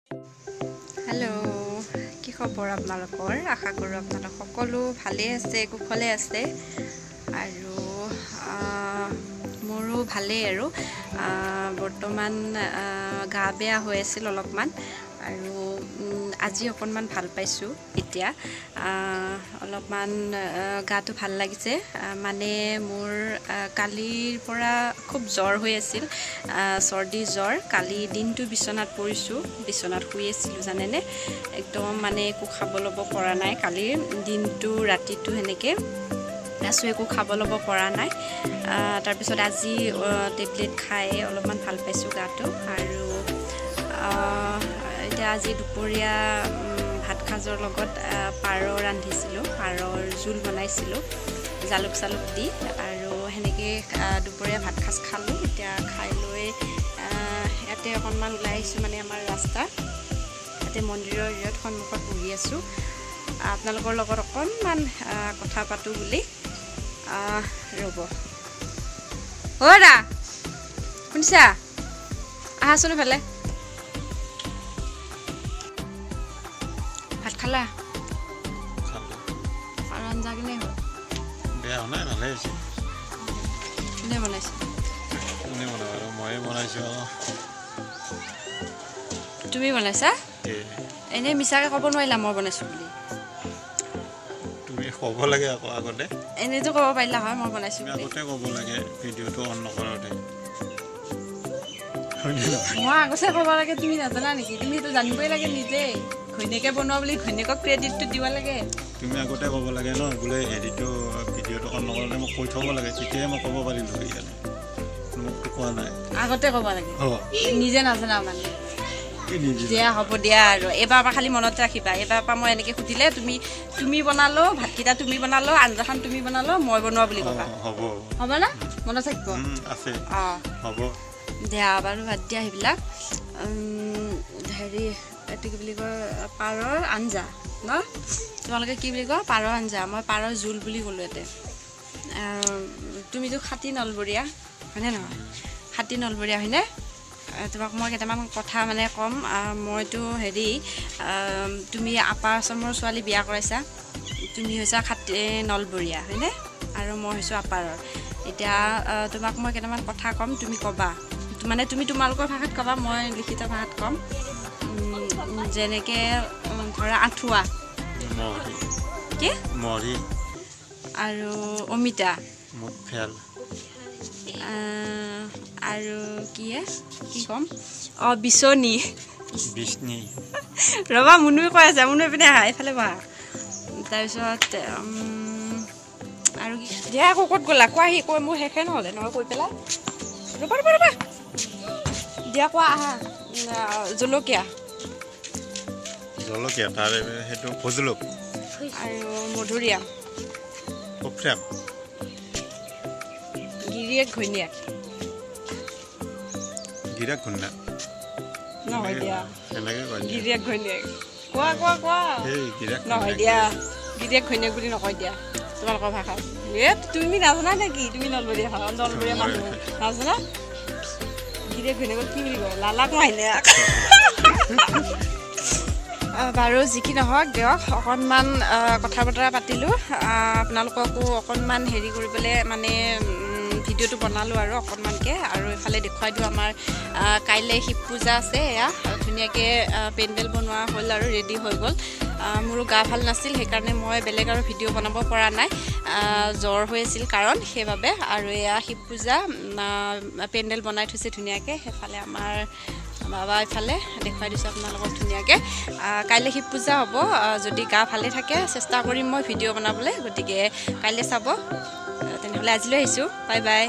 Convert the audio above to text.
hello কি খবৰ আপোনালোকৰ আশা কৰো আপোনালোক সকলো ভালে আছে কুশলে আছে আৰু মোৰো ভালে আৰু বৰ্তমান গা বেয়া হৈ আছিল অলপমান আৰু আজি অকনমান ভাল পাইছো এতিয়া অলপমান গাটো ভাল লাগিছে মানে মোৰ কালিৰ পৰা খুব জ্বৰ হৈ আছিল সৰ্দি জ্বৰ কালি দিনটো বিছনাত পৰিছো বিছনাত শুই আছিল জানেনে একদম মানে একো খাব লব পৰা নাই কালি দিনটো ৰাতিটো হেনেকে আছো একো খাব লব পৰা নাই তাৰ পিছত আজি টেবলেট খাই অলপমান ভাল পাইছো গাটো আৰু এতিয়া আজি দুপৰীয়া ভাত খাজৰ লগত পাৰ ৰান্ধিছিলো পাৰৰ জুল বনাইছিলো জালুক চালুক দি আৰু হেনেকে দুপৰীয়া ভাত খাজ খালো এতিয়া খাই লৈ ইয়াতে অকনমান ওলাই আহিছো মানে আমাৰ ৰাস্তা ইয়াতে মন্দিৰৰ ইয়াত সন্মুখত বহি আছো আপোনালোকৰ লগত অকনমান কথা পাতো বুলি ৰব ওৰা শুনছা আহাচোন ভালে ভাত খালা আৰু আঞ্জা কেনে হ'ল বেয়া নাই ভালে হৈছে কোনে বনাইছে কোনে বনাব মই বনাইছো তুমি বনাইছা এনে মিছাকে ক'ব নোৱাৰিলা মই বনাইছো বুলি তুমি ক'ব লাগে আকৌ আগতে এনেতো ক'ব পাৰিলা হয় মই বনাইছো বুলি আগতে ক'ব লাগে ভিডিঅ'টো অন নকৰোতে মই আগতে ক'ব লাগে তুমি নাজানা নেকি তুমি তো জানিবই লাগে নিজে ঘৈনেকে বনোৱা বুলি ঘৈনেকক ক্ৰেডিটটো দিব লাগে তুমি আগতে ক'ব লাগে ন বোলে হেৰিটো ভিডিঅ'টো অন নকৰোতে মোক কৈ থ'ব লাগে তেতিয়াহে মই ক'ব পাৰিলো ইয়ালে মোকতো কোৱা নাই আগতে ক'ব লাগে নিজে নাজানা মানে দিয়া হ'ব দিয়া আৰু এবাৰ পৰা খালি মনত ৰাখিবা এবাৰ পৰা মই এনেকে সুধিলে তুমি বনালো ভাতকেইটা তুমি বনালো আঞ্জাখন তুমি বনালো মই বনোৱা বুলি ক'বা হ'ব হ'ব না মনত থাকিব আছে হ'ব দিয়া বাৰু ভাত দিয়া সেইবিলাক হেৰি এইটো কি বুলি কয় পাৰৰ আঞ্জা ন তোমালোকে কি বুলি কয় পাৰৰ আঞ্জা মই পাৰৰ জোল বুলি ক'লো ইয়াতে তুমিতো খাটি নলবৰীয়া হয়নে নহয় খাটি নলবৰীয়া হয়নে তোমাক মই কেইটামান কথা মানে ক'ম মইতো হেৰি তুমি আপাৰ আচামৰ ছোৱালী বিয়া কৰাইছা তুমি হৈছা খাটি নলবৰীয়া হয়নে আৰু মই হৈছোঁ আপাৰৰ এতিয়া তোমাক মই কেইটামান কথা ক'ম তুমি ক'বা মানে তুমি তোমালোকৰ ভাষাত ক'বা মই লিখিত ভাষাত ক'ম যেনেকৈ ধৰা আঁঠুৱা কি মৰি আৰু অমিতা মুখেল আৰু কি ক'ম বিচনী বিষ্ণি ৰবা মুনুৱে কৈ আছে মুনুৱে পিনে আহা এইফালে বহা তাৰপিছত আৰু কি দিয়া আকৌ ক'ত গ'লা কোৱাহি কৈ মোৰ শেষে নহ'লে নহয় কৈ পেলাই ৰবা দিয়া কোৱা আহা জলকীয়া তাৰ সেইটো ভোজলক আৰু মধুৰিআম কফ্ৰাম গিৰিয়েক ঘৈণীয়েক গিৰাক খুন্দা নহয় দিয়া এনেকৈ কয় গিৰিয়েক ঘৈণীয়েক কোৱা সেই গিৰাক নহয় দিয়া গিৰিয়েক ঘৈণীয়েক বুলি নকয় দিয়া তোমালোকৰ ভাষাত তুমি নাজানা নেকি তুমি নলবৰীয়া মানুহ নাজানা গিৰিয়েক ঘৈণীয়েকক কি বুলি কয় লালাক মাইনাক বাৰু যি কি নহওক দিয়ক অকণমান কথা বতৰা পাতিলোঁ আপোনালোককো অকণমান হেৰি কৰিবলৈ মানে ভিডিঅ'টো বনালোঁ আৰু অকণমানকৈ আৰু এইফালে দেখুৱাই দিওঁ আমাৰ কাইলৈ শিৱ পূজা আছে এয়া ধুনীয়াকৈ পেণ্ডেল বনোৱা হ'ল আৰু ৰেডি হৈ গ'ল মোৰো গা ভাল নাছিল সেইকাৰণে মই বেলেগ আৰু ভিডিঅ' বনাব পৰা নাই জ্বৰ হৈ আছিল কাৰণ সেইবাবে আৰু এয়া শিৱ পূজা পেণ্ডেল বনাই থৈছে ধুনীয়াকৈ সেইফালে আমাৰ বাবা এইফালে দেখুৱাই দিছোঁ আপোনালোকক ধুনীয়াকৈ কাইলৈ শিৱ পূজা হ'ব যদি গা ভালে থাকে চেষ্টা কৰিম মই ভিডিঅ' বনাবলৈ গতিকে কাইলৈ চাব তেনেহ'লে আজিলৈ আহিছোঁ বাই বাই